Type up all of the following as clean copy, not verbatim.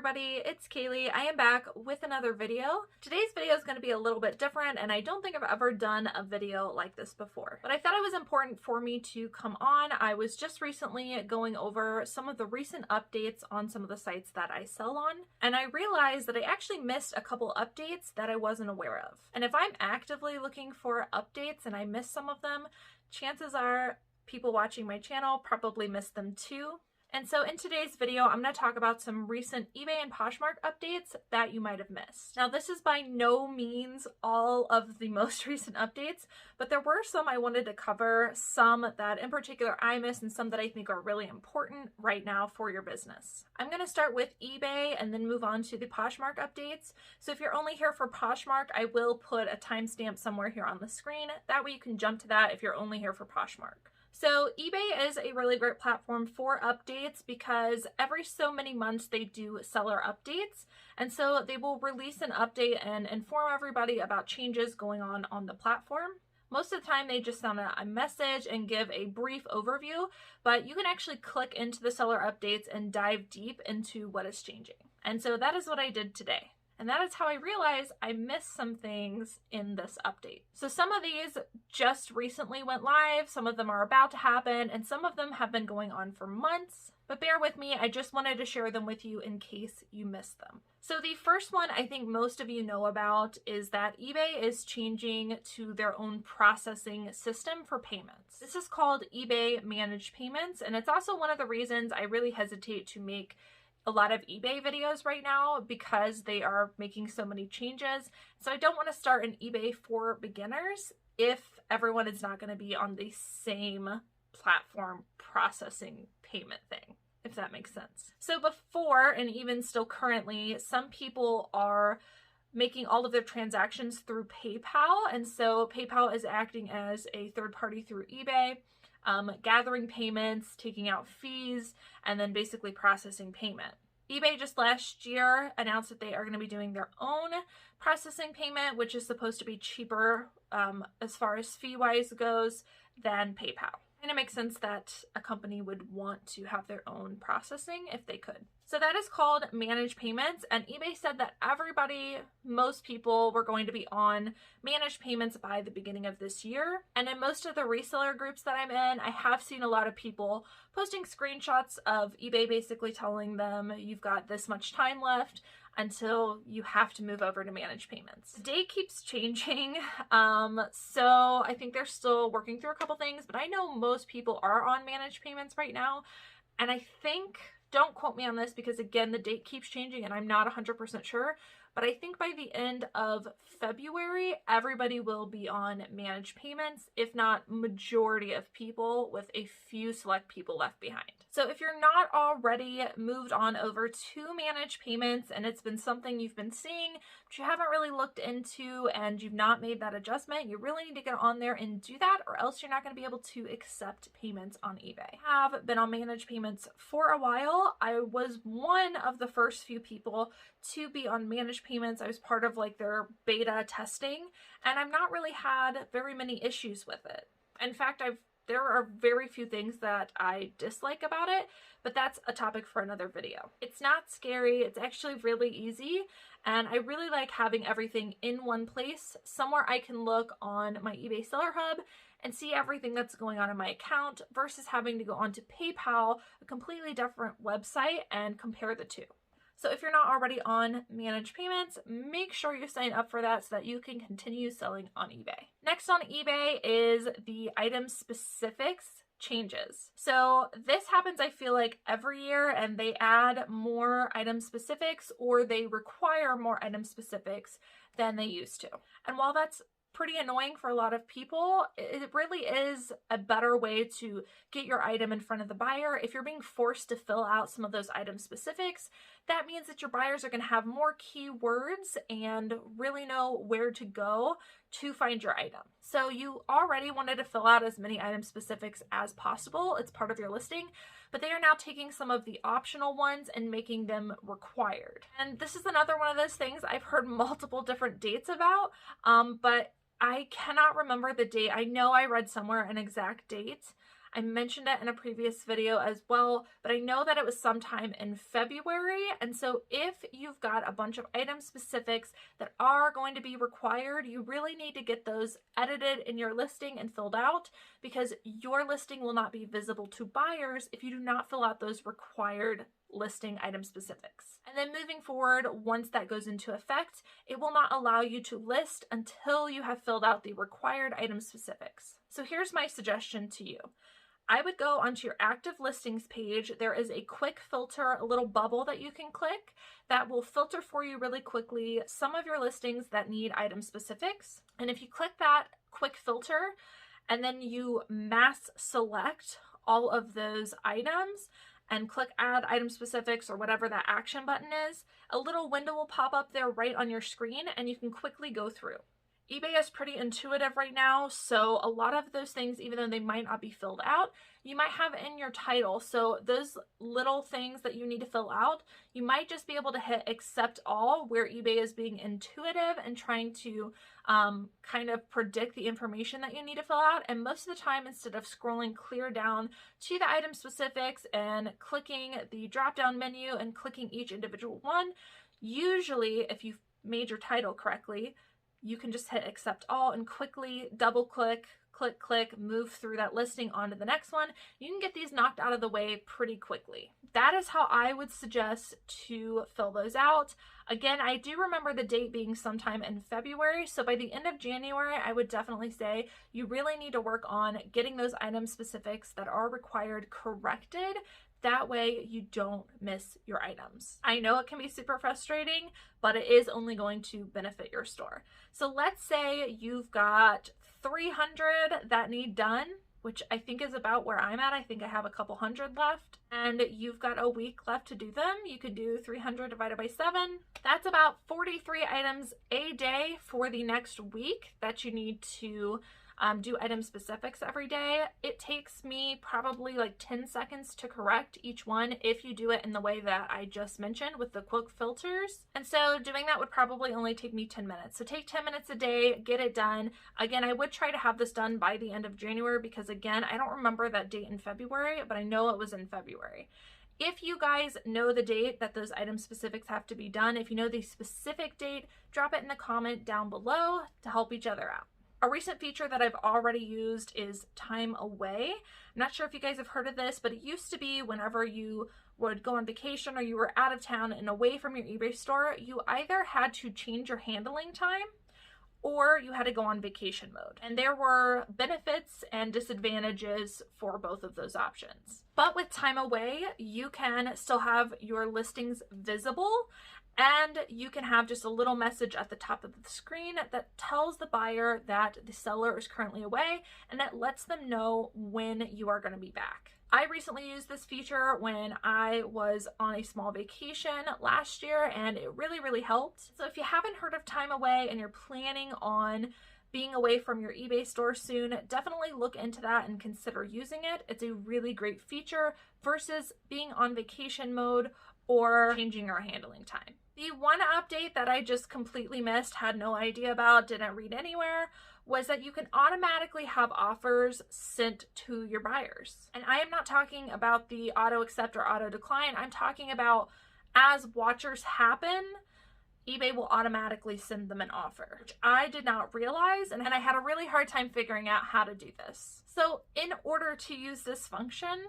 everybody, it's Kaylee. I am back with another video. Today's video is going to be a little bit different, and I don't think I've ever done a video like this before. But I thought it was important for me to come on. I was just recently going over some of the recent updates on some of the sites that I sell on, and I realized that I actually missed a couple updates that I wasn't aware of. And if I'm actively looking for updates and I miss some of them, chances are people watching my channel probably missed them too. And so in today's video, I'm going to talk about some recent eBay and Poshmark updates that you might have missed. Now, this is by no means all of the most recent updates, but there were some I wanted to cover, some that in particular I missed and some that I think are really important right now for your business. I'm going to start with eBay and then move on to the Poshmark updates. So if you're only here for Poshmark, I will put a timestamp somewhere here on the screen. That way you can jump to that if you're only here for Poshmark. So eBay is a really great platform for updates because every so many months they do seller updates, and so they will release an update and inform everybody about changes going on the platform. Most of the time they just send a message and give a brief overview, but you can actually click into the seller updates and dive deep into what is changing. And so that is what I did today. And that is how I realized I missed some things in this update. So some of these just recently went live, some of them are about to happen, and some of them have been going on for months. But bear with me, I just wanted to share them with you in case you missed them. So the first one I think most of you know about is that eBay is changing to their own processing system for payments. This is called eBay Managed Payments, and it's also one of the reasons I really hesitate to make a lot of eBay videos right now because they are making so many changes. So I don't want to start an eBay for beginners if everyone is not going to be on the same platform processing payment thing, if that makes sense. So before, and even still currently, some people are making all of their transactions through PayPal, and so PayPal is acting as a third party through eBay, gathering payments, taking out fees, and then basically processing payment. eBay just last year announced that they are going to be doing their own processing payment, which is supposed to be cheaper as far as fee-wise goes than PayPal. And it makes sense that a company would want to have their own processing if they could. So that is called Managed Payments, and eBay said that most people were going to be on Managed Payments by the beginning of this year. And in most of the reseller groups that I'm in, I have seen a lot of people posting screenshots of eBay basically telling them you've got this much time left until you have to move over to Managed Payments. The date keeps changing, so I think they're still working through a couple things, but I know most people are on Managed Payments right now, and I think, don't quote me on this because again, the date keeps changing and I'm not 100% sure, but I think by the end of February, everybody will be on Managed Payments, if not majority of people, with a few select people left behind. So if you're not already moved on over to Managed Payments and it's been something you've been seeing, but you haven't really looked into and you've not made that adjustment, you really need to get on there and do that, or else you're not going to be able to accept payments on eBay. I have been on Managed Payments for a while. I was one of the first few people to be on Managed Payments. I was part of like their beta testing, and I've not really had very many issues with it. In fact, there are very few things that I dislike about it, but that's a topic for another video. It's not scary, it's actually really easy, and I really like having everything in one place, somewhere I can look on my eBay Seller Hub and see everything that's going on in my account versus having to go onto PayPal, a completely different website, and compare the two. So if you're not already on Managed Payments, make sure you sign up for that so that you can continue selling on eBay. Next on eBay is the item specifics changes. So this happens, I feel like, every year, and they add more item specifics or they require more item specifics than they used to. And while that's pretty annoying for a lot of people, it really is a better way to get your item in front of the buyer. If you're being forced to fill out some of those item specifics, that means that your buyers are going to have more keywords and really know where to go to find your item. So you already wanted to fill out as many item specifics as possible. It's part of your listing, but they are now taking some of the optional ones and making them required. And this is another one of those things I've heard multiple different dates about, but I cannot remember the date. I know I read somewhere an exact date. I mentioned it in a previous video as well, but I know that it was sometime in February. And so if you've got a bunch of item specifics that are going to be required, you really need to get those edited in your listing and filled out, because your listing will not be visible to buyers if you do not fill out those required listing item specifics. And then moving forward, once that goes into effect, it will not allow you to list until you have filled out the required item specifics. So here's my suggestion to you. I would go onto your active listings page. There is a quick filter, a little bubble that you can click that will filter for you really quickly some of your listings that need item specifics. And if you click that quick filter and then you mass select all of those items and click add item specifics or whatever that action button is, a little window will pop up there right on your screen and you can quickly go through. eBay is pretty intuitive right now, so a lot of those things, even though they might not be filled out, you might have in your title. So those little things that you need to fill out, you might just be able to hit accept all, where eBay is being intuitive and trying to kind of predict the information that you need to fill out. And most of the time, instead of scrolling clear down to the item specifics and clicking the drop down menu and clicking each individual one, usually if you've made your title correctly, you can just hit accept all and quickly double click, click, move through that listing onto the next one. You can get these knocked out of the way pretty quickly. That is how I would suggest to fill those out. Again, I do remember the date being sometime in February, so by the end of January, I would definitely say you really need to work on getting those item specifics that are required corrected. That way you don't miss your items. I know it can be super frustrating, but it is only going to benefit your store. So let's say you've got 300 that need done, which I think is about where I'm at. I think I have a couple hundred left, and you've got a week left to do them. You could do 300 divided by 7. That's about 43 items a day for the next week that you need to do item specifics every day. It takes me probably like 10 seconds to correct each one if you do it in the way that I just mentioned with the quick filters. And so doing that would probably only take me 10 minutes. So take 10 minutes a day, get it done. Again, I would try to have this done by the end of January because again, I don't remember that date in February, but I know it was in February. If you guys know the date that those item specifics have to be done, if you know the specific date, drop it in the comment down below to help each other out. A recent feature that I've already used is time away. I'm not sure if you guys have heard of this, but it used to be whenever you would go on vacation or you were out of town and away from your eBay store, you either had to change your handling time or you had to go on vacation mode. And there were benefits and disadvantages for both of those options. But with time away, you can still have your listings visible, and you can have just a little message at the top of the screen that tells the buyer that the seller is currently away, and that lets them know when you are going to be back. I recently used this feature when I was on a small vacation last year, and it really helped. So if you haven't heard of time away and you're planning on being away from your eBay store soon, definitely look into that and consider using it. It's a really great feature versus being on vacation mode or changing your handling time. The one update that I just completely missed, had no idea about, didn't read anywhere, was that you can automatically have offers sent to your buyers. And I am not talking about the auto accept or auto decline. I'm talking about as watchers happen, eBay will automatically send them an offer, which I did not realize, and I had a really hard time figuring out how to do this. So in order to use this function,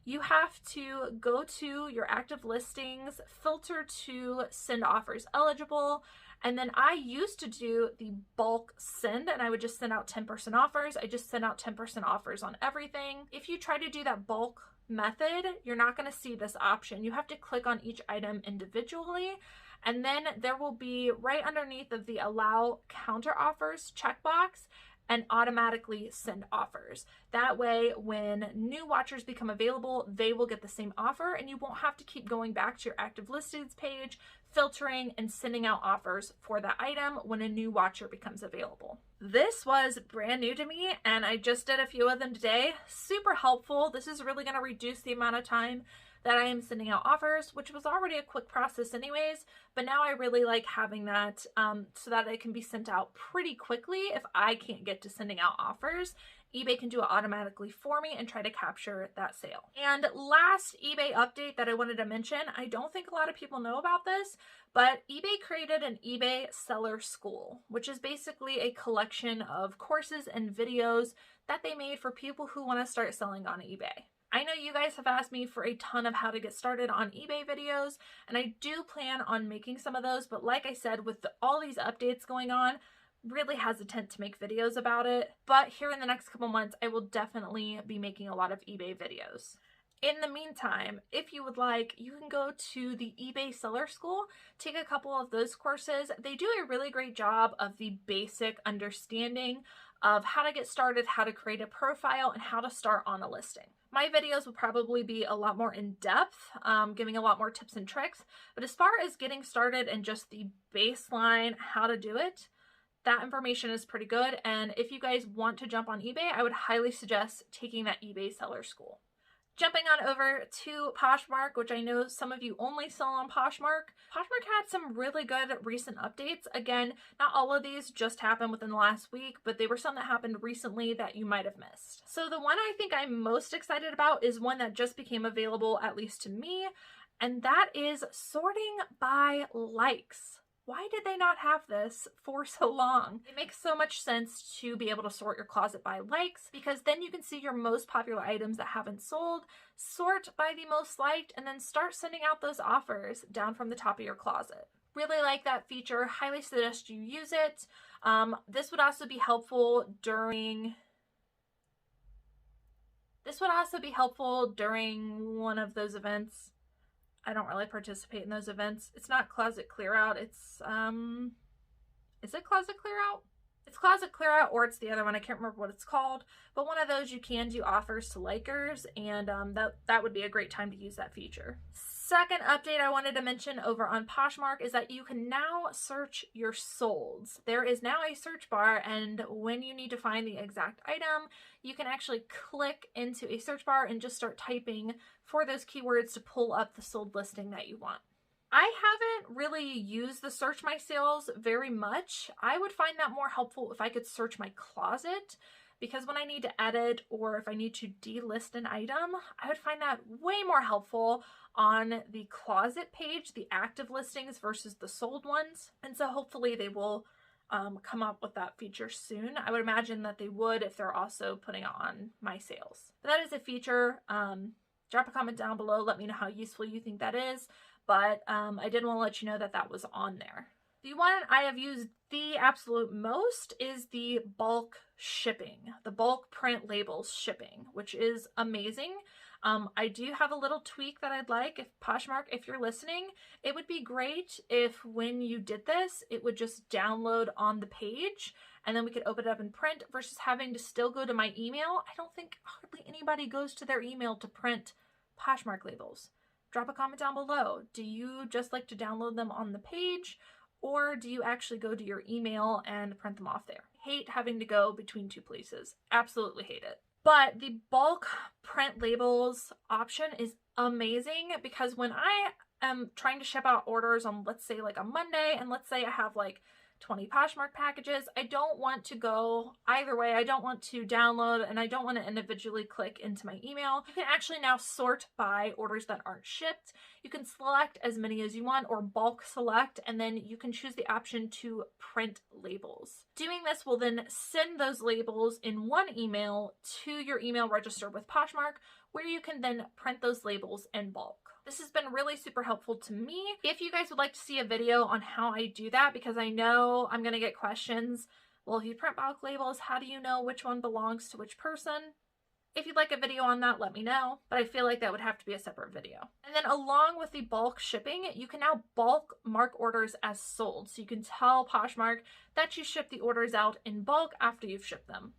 you have to go to your active listings, filter to send offers eligible, and then I used to do the bulk send, and I would just send out 10% offers. I just sent out 10% offers on everything. If you try to do that bulk method, you're not going to see this option. You have to click on each item individually, and then there will be right underneath of the allow counter offers checkbox, and automatically send offers. That way, when new watchers become available, they will get the same offer and you won't have to keep going back to your active listings page, filtering and sending out offers for that item when a new watcher becomes available. This was brand new to me and I just did a few of them today. Super helpful. This is really gonna reduce the amount of time that I am sending out offers, which was already a quick process anyways, but now I really like having that so that it can be sent out pretty quickly if I can't get to sending out offers eBay can do it automatically for me and try to capture that sale. And last eBay update that I wanted to mention, I don't think a lot of people know about this, but eBay created an eBay Seller School, which is basically a collection of courses and videos that they made for people who want to start selling on eBay. I know you guys have asked me for a ton of how to get started on eBay videos, and I do plan on making some of those, but like I said, with all these updates going on, really hesitant to make videos about it. But here in the next couple months, I will definitely be making a lot of eBay videos. In the meantime, if you would like, you can go to the eBay Seller School, take a couple of those courses. They do a really great job of the basic understanding of how to get started, how to create a profile, and how to start on a listing. My videos will probably be a lot more in depth, giving a lot more tips and tricks, but as far as getting started and just the baseline how to do it, that information is pretty good. And if you guys want to jump on eBay, I would highly suggest taking that eBay Seller School. Jumping on over to Poshmark, which I know some of you only sell on Poshmark. Poshmark had some really good recent updates. Again, not all of these just happened within the last week, but they were some that happened recently that you might have missed. So the one I think I'm most excited about is one that just became available, at least to me, and that is sorting by likes. Why did they not have this for so long? It makes so much sense to be able to sort your closet by likes, because then you can see your most popular items that haven't sold, sort by the most liked, and then start sending out those offers down from the top of your closet. Really like that feature. Highly suggest you use it. This would also be helpful during one of those events. I don't really participate in those events. It's not closet clear out. It's, is it closet clear out? It's closet clear out, or it's the other one. I can't remember what it's called, but one of those you can do offers to likers, and that would be a great time to use that feature. Second update I wanted to mention over on Poshmark is that you can now search your solds. There is now a search bar, and when you need to find the exact item, you can actually click into a search bar and just start typing for those keywords to pull up the sold listing that you want. I haven't really used the search my sales very much. I would find that more helpful if I could search my closet, because when I need to edit or if I need to delist an item, I would find that way more helpful on the closet page, the active listings versus the sold ones. And so hopefully they will come up with that feature soon. I would imagine that they would if they're also putting it on my sales. But that is a feature. Drop a comment down below. Let me know how useful you think that is. But I did want to let you know that that was on there. The one I have used the absolute most is the bulk shipping, the bulk print labels shipping, which is amazing. I do have a little tweak that I'd like. If Poshmark, if you're listening, it would be great if when you did this, it would just download on the page and then we could open it up and print versus having to still go to my email. I don't think hardly anybody goes to their email to print Poshmark labels. Drop a comment down below. Do you just like to download them on the page, or do you actually go to your email and print them off there? Hate having to go between two places. Absolutely hate it. But the bulk print labels option is amazing, because when I am trying to ship out orders on, let's say like a Monday, and let's say I have like 20 Poshmark packages, I don't want to go either way. I don't want to download, and I don't want to individually click into my email. You can actually now sort by orders that aren't shipped. You can select as many as you want, or bulk select, and then you can choose the option to print labels. Doing this will then send those labels in one email to your email register with Poshmark, where you can then print those labels in bulk. This has been really super helpful to me. If you guys would like to see a video on how I do that, because I know I'm going to get questions. Well, if you print bulk labels, how do you know which one belongs to which person? If you'd like a video on that, let me know, but I feel like that would have to be a separate video. And then along with the bulk shipping, you can now bulk mark orders as sold. So you can tell Poshmark that you ship the orders out in bulk after you've shipped them.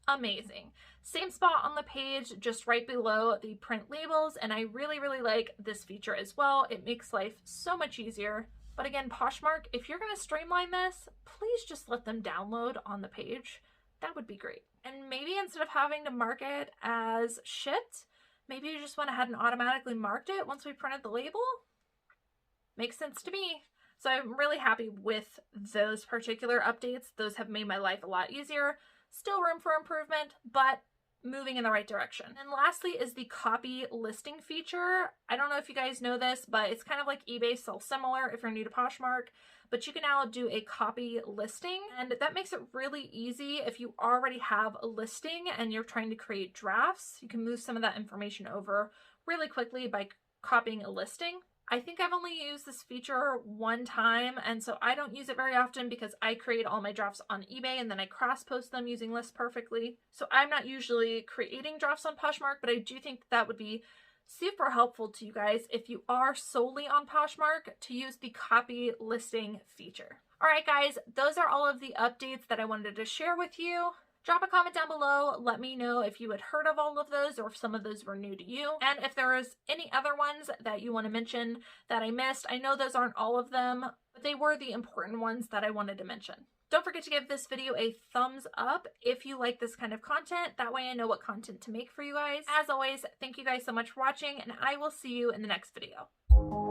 Amazing. Same spot on the page, just right below the print labels, and I really, really like this feature as well. It makes life so much easier. But again, Poshmark, if you're going to streamline this, please just let them download on the page. That would be great. And maybe instead of having to mark it as shipped, maybe you just went ahead and automatically marked it once we printed the label. Makes sense to me. So I'm really happy with those particular updates. Those have made my life a lot easier. Still room for improvement, but moving in the right direction. And lastly is the copy listing feature. I don't know if you guys know this, but it's kind of like eBay, so similar if you're new to Poshmark, but you can now do a copy listing, and that makes it really easy. If you already have a listing and you're trying to create drafts, you can move some of that information over really quickly by copying a listing. I think I've only used this feature one time, and so I don't use it very often because I create all my drafts on eBay and then I cross-post them using List Perfectly. So I'm not usually creating drafts on Poshmark, but I do think that would be super helpful to you guys if you are solely on Poshmark to use the copy listing feature. All right, guys, those are all of the updates that I wanted to share with you. Drop a comment down below. Let me know if you had heard of all of those or if some of those were new to you. And if there is any other ones that you want to mention that I missed. I know those aren't all of them, but they were the important ones that I wanted to mention. Don't forget to give this video a thumbs up if you like this kind of content. That way I know what content to make for you guys. As always, thank you guys so much for watching, and I will see you in the next video.